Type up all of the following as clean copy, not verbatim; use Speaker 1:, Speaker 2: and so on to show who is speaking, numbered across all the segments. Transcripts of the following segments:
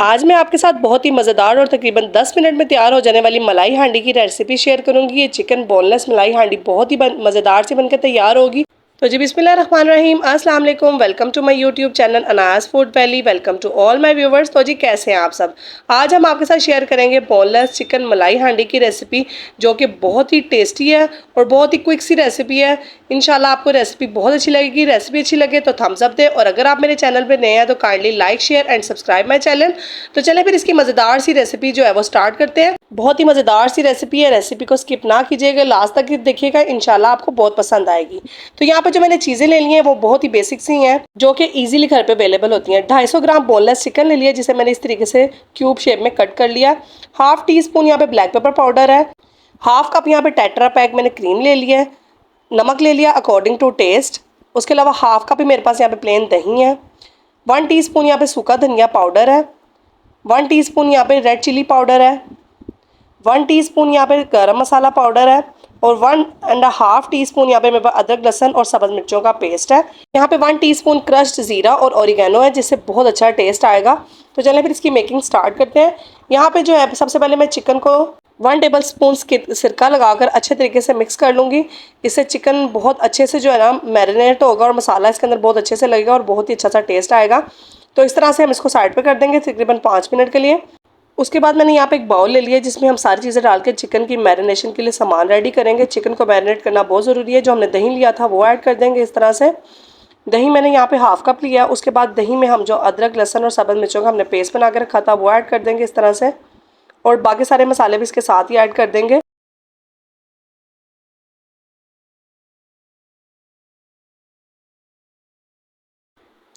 Speaker 1: आज मैं आपके साथ बहुत ही मज़ेदार और तकरीबन 10 मिनट में तैयार हो जाने वाली मलाई हांडी की रेसिपी शेयर करूंगी। ये चिकन बोनलेस मलाई हांडी बहुत ही मज़ेदार से बनकर तैयार होगी। तो जी बिस्मिल्लाहिर्रहमानिर्रहीम, अस्सलाम वालेकुम। Welcome to my YouTube channel Anas food valley. Welcome to all my viewers. तो जी कैसे हैं आप सब। आज हम आपके साथ शेयर करेंगे बोनलेस चिकन मलाई हांडी की रेसिपी, जो कि बहुत ही टेस्टी है और बहुत ही क्विक सी रेसिपी है। इंशाल्लाह आपको रेसिपी बहुत अच्छी लगेगी। रेसिपी अच्छी लगे तो थम्स अप दें, और अगर आप मेरे चैनल पर नए हैं तो kindly like share and subscribe my channel. तो चलें फिर इसकी मज़ेदार सी रेसिपी जो है वो स्टार्ट करते हैं। बहुत ही मज़ेदार सी रेसिपी है। रेसिपी को स्किप ना कीजिएगा, लास्ट तक देखिएगा, इंशाल्लाह आपको बहुत पसंद आएगी। तो यहाँ पर जो मैंने चीज़ें ले ली हैं वो बहुत ही बेसिक सी हैं, जो कि इजीली घर पे अवेलेबल होती हैं। 250 ग्राम बोनलेस चिकन ले लिया, जिसे मैंने इस तरीके से क्यूब शेप में कट कर लिया। हाफ टी स्पून यहाँ पे ब्लैक पेपर पाउडर है। हाफ कप यहाँ पे टेट्रा पैक मैंने क्रीम ले लिया है। नमक ले लिया अकॉर्डिंग टू टेस्ट। उसके अलावा हाफ कप ही मेरे पास यहाँ पे प्लेन दही है। 1 टीस्पून यहाँ पे सूखा धनिया पाउडर है। 1 टीस्पून यहाँ पे रेड चिली पाउडर है। 1 टीस्पून यहाँ पे गरम मसाला पाउडर है। और 1.5 टीस्पून यहाँ पे मेरे पास अदरक लहसुन और सब्ज़ मिर्चों का पेस्ट है। यहाँ पे 1 टीस्पून क्रश्ड ज़ीरा और ओरिगेनो है, जिससे बहुत अच्छा टेस्ट आएगा। तो चलें फिर इसकी मेकिंग स्टार्ट करते हैं। यहाँ पे जो है सबसे पहले मैं चिकन को 1 टेबल स्पून सिरका लगाकर अच्छे तरीके से मिक्स कर लूँगी। इससे चिकन बहुत अच्छे से जो है ना मैरिनेट होगा और मसाला इसके अंदर बहुत अच्छे से लगेगा और बहुत ही अच्छा सा टेस्ट आएगा। तो इस तरह से हम इसको साइड पर कर देंगे तकरीबन 5 मिनट के लिए। उसके बाद मैंने यहाँ पे एक बाउल ले लिया, जिसमें हम सारी चीज़ें डाल के चिकन की मैरिनेशन के लिए सामान रेडी करेंगे। चिकन को मैरिनेट करना बहुत ज़रूरी है। जो हमने दही लिया था वो ऐड कर देंगे इस तरह से। दही मैंने यहाँ पे हाफ कप लिया। उसके बाद दही में हम जो अदरक लहसुन और सब्ज़ मिर्चों का हमने पेस्ट बना के रखा था वो ऐड कर देंगे इस तरह से, और बाकी सारे मसाले भी इसके साथ ही ऐड कर देंगे।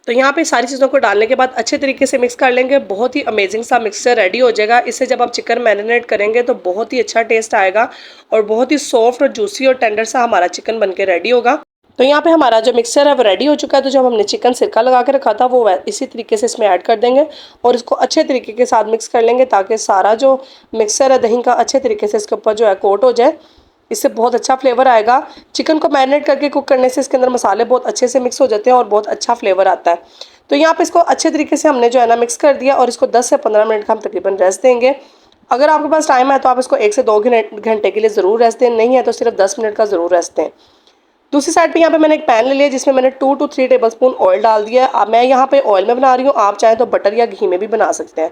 Speaker 1: तो यहाँ पे सारी चीज़ों को डालने के बाद अच्छे तरीके से मिक्स कर लेंगे। बहुत ही अमेजिंग सा मिक्सचर रेडी हो जाएगा। इससे जब आप चिकन मैरिनेट करेंगे तो बहुत ही अच्छा टेस्ट आएगा और बहुत ही सॉफ्ट और जूसी और टेंडर सा हमारा चिकन बनके रेडी होगा। तो यहाँ पे हमारा जो मिक्सचर है वो रेडी हो चुका है। तो जब हमने चिकन सिरका लगा के रखा था वो इसी तरीके से इसमें ऐड कर देंगे और इसको अच्छे तरीके के साथ मिक्स कर लेंगे, ताकि सारा जो मिक्सचर है दही का अच्छे तरीके से इसके ऊपर जो है कोट हो जाए। इससे बहुत अच्छा फ्लेवर आएगा। चिकन को मैरिनेट करके कुक करने से इसके अंदर मसाले बहुत अच्छे से मिक्स हो जाते हैं और बहुत अच्छा फ्लेवर आता है। तो यहाँ पे इसको अच्छे तरीके से हमने जो है ना मिक्स कर दिया और इसको 10 से 15 मिनट का हम तकरीबन रेस्ट देंगे। अगर आपके पास टाइम है तो आप इसको 1 से 2 घंटे के लिए ज़रूर रेस्ट दें, नहीं है तो सिर्फ 10 मिनट का ज़रूर रेस्ट दें। दूसरी साइड पे यहाँ पे मैंने एक पैन ले लिया, जिसमें मैंने 2 to 3 टेबलस्पून ऑयल डाल दिया। अब मैं यहाँ पे ऑयल में बना रही हूँ, आप चाहें तो बटर या घी में भी बना सकते हैं।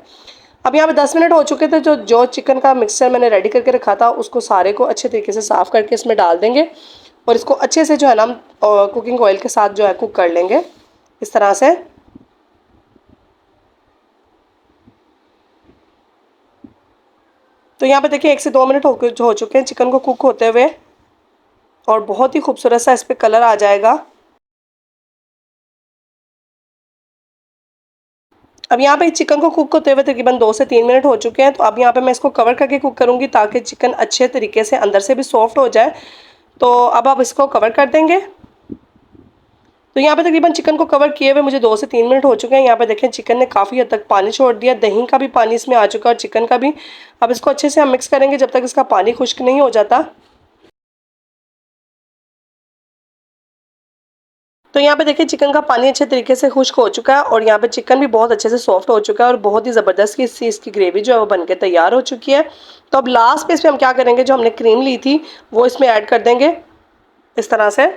Speaker 1: अब यहाँ पे 10 मिनट हो चुके थे। जो चिकन का मिक्सचर मैंने रेडी करके रखा था उसको सारे को अच्छे तरीके से साफ़ करके इसमें डाल देंगे और इसको अच्छे से जो है ना कुकिंग ऑयल के साथ जो है कुक कर लेंगे इस तरह से। तो यहाँ पे देखिए 1 से 2 मिनट हो चुके हैं चिकन को कुक होते हुए, और बहुत ही खूबसूरत सा इस पर कलर आ जाएगा। अब यहाँ पे चिकन को कुक होते हुए तकरीबन 2 से 3 मिनट हो चुके हैं। तो अब यहाँ पे मैं इसको कवर करके कुक करूँगी, ताकि चिकन अच्छे तरीके से अंदर से भी सॉफ्ट हो जाए। तो अब आप इसको कवर कर देंगे। तो यहाँ पे तकरीबन चिकन को कवर किए हुए मुझे 2 से 3 मिनट हो चुके हैं। यहाँ पे देखें चिकन ने काफ़ी हद तक पानी छोड़ दिया, दही का भी पानी इसमें आ चुका है और चिकन का भी। अब इसको अच्छे से हम मिक्स करेंगे जब तक इसका पानी खुश्क नहीं हो जाता। तो यहाँ पे देखिए चिकन का पानी अच्छे तरीके से खुश्क हो चुका है और यहाँ पे चिकन भी बहुत अच्छे से सॉफ्ट हो चुका है और बहुत ही ज़बरदस्त इसकी ग्रेवी जो है वो बनके तैयार हो चुकी है। तो अब लास्ट पे इसमें हम क्या करेंगे, जो हमने क्रीम ली थी वो इसमें ऐड कर देंगे इस तरह से।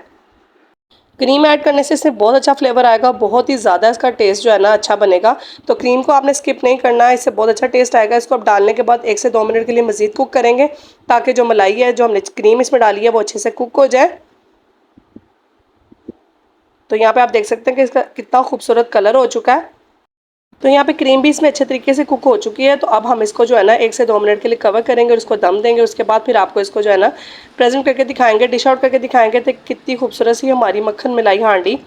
Speaker 1: क्रीम ऐड करने से इसमें बहुत अच्छा फ्लेवर आएगा, बहुत ही ज़्यादा इसका टेस्ट जो है ना अच्छा बनेगा। तो क्रीम को आपने स्किप नहीं करना है, इससे बहुत अच्छा टेस्ट आएगा। इसको अब डालने के बाद 1 से 2 मिनट के लिए मज़ीद कुक करेंगे, ताकि जो मलाई है जो हमने क्रीम इसमें डाली है वो अच्छे से कुक हो जाए। तो यहाँ पे आप देख सकते हैं कि इसका कितना खूबसूरत कलर हो चुका है। तो यहाँ पे क्रीम भी इसमें अच्छे तरीके से कुक हो चुकी है। तो अब हम इसको जो है ना 1 से 2 मिनट के लिए कवर करेंगे और इसको दम देंगे। उसके बाद फिर आपको इसको जो है ना प्रेजेंट करके दिखाएंगे, डिश आउट करके दिखाएंगे। तो कितनी खूबसूरत सी हमारी मक्खन मलाई हांडी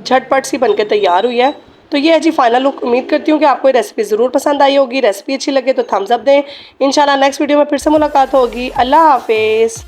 Speaker 1: झटपट सी बनके तैयार हुई है। तो ये है जी फाइनल लुक। उम्मीद करती हूँ कि आपको ये रेसिपी ज़रूर पसंद आई होगी। रेसिपी अच्छी लगे तो थम्स अप दें। इंशाल्लाह नेक्स्ट वीडियो में फिर से मुलाकात होगी। अल्लाह हाफिज़।